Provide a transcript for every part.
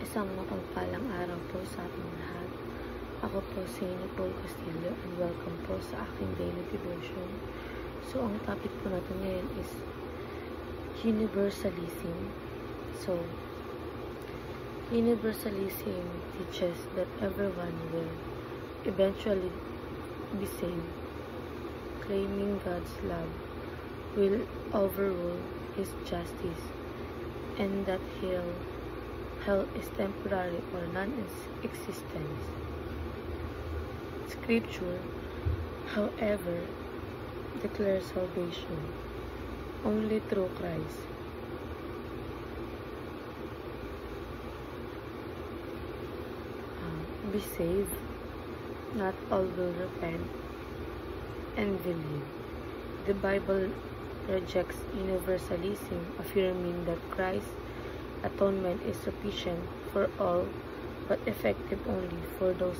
Isang mapagpalang araw po sa ating lahat. Ako po si Nicole Castillo and welcome po sa aking daily devotion. So, ang topic po natin ngayon is universalism. So, universalism teaches that everyone will eventually be saved, claiming God's love will overrule His justice, and that hell is temporary or non-existent. Scripture, however, declares salvation only through Christ. Be saved, not all will repent and believe. The Bible rejects universalism, affirming that Christ's atonement is sufficient for all but effective only for those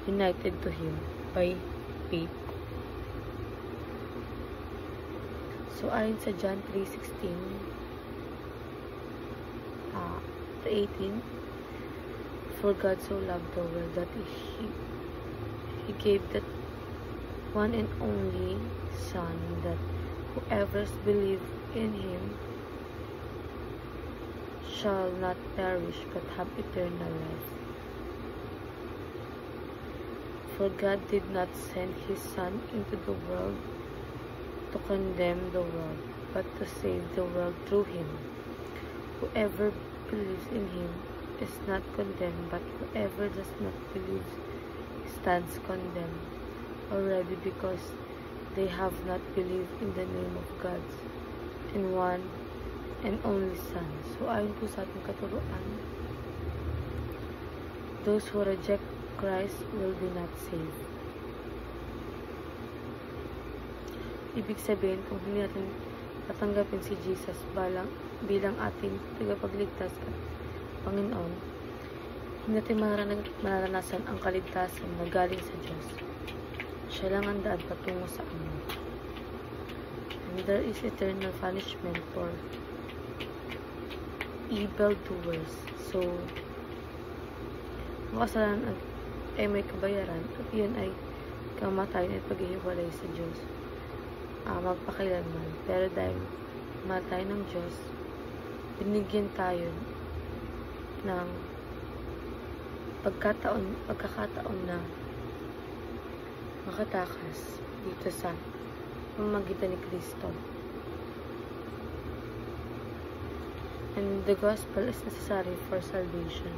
united to Him by faith. So, ayon sa John 3:16 to 18, for God so loved the world that He gave that one and only Son, that whoever believes in Him shall not perish but have eternal life. For God did not send His Son into the world to condemn the world, but to save the world through Him. Whoever believes in Him is not condemned, but whoever does not believe stands condemned already, because they have not believed in the name of God's and one and only Son. So, ayon po sa ating katuruan, those who reject Christ will be not saved. Ibig sabihin, kung hindi natin tatanggapin si Jesus bilang ating tagapagligtas at Panginoon, hindi natin mararanasan ang kaligtasan na galing sa Diyos. Siya lang ang daan patungo sa Ama. And there is eternal punishment for evil doers. So, ang kasalanan ay may kabayaran, at yun ay kamatayan at paghihiwalay sa Diyos magpakailanman. Pero dahil mahal tayo ng Diyos, binigyan tayo ng pagkakataon na makatakas dito sa pamamagitan ni Kristo. And the gospel is necessary for salvation.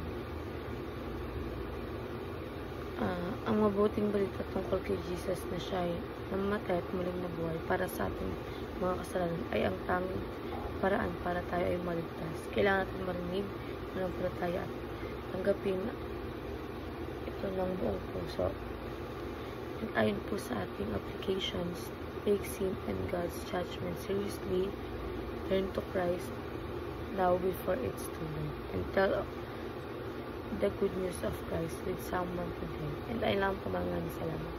Ang mabuting balita tungkol kay Jesus na siya ay namatay at muling nabuhay para sa ating mga kasalanan ay ang tanging paraan para tayo ay maligtas. Kailangan natin marinig, manampalataya at tanggapin ito ng buong puso. And ayon po sa ating applications, take sin and God's judgment seriously, turn to Christ now before it's too late, and tell the good news of Christ with someone today. And ayun lang po, maraming salamat.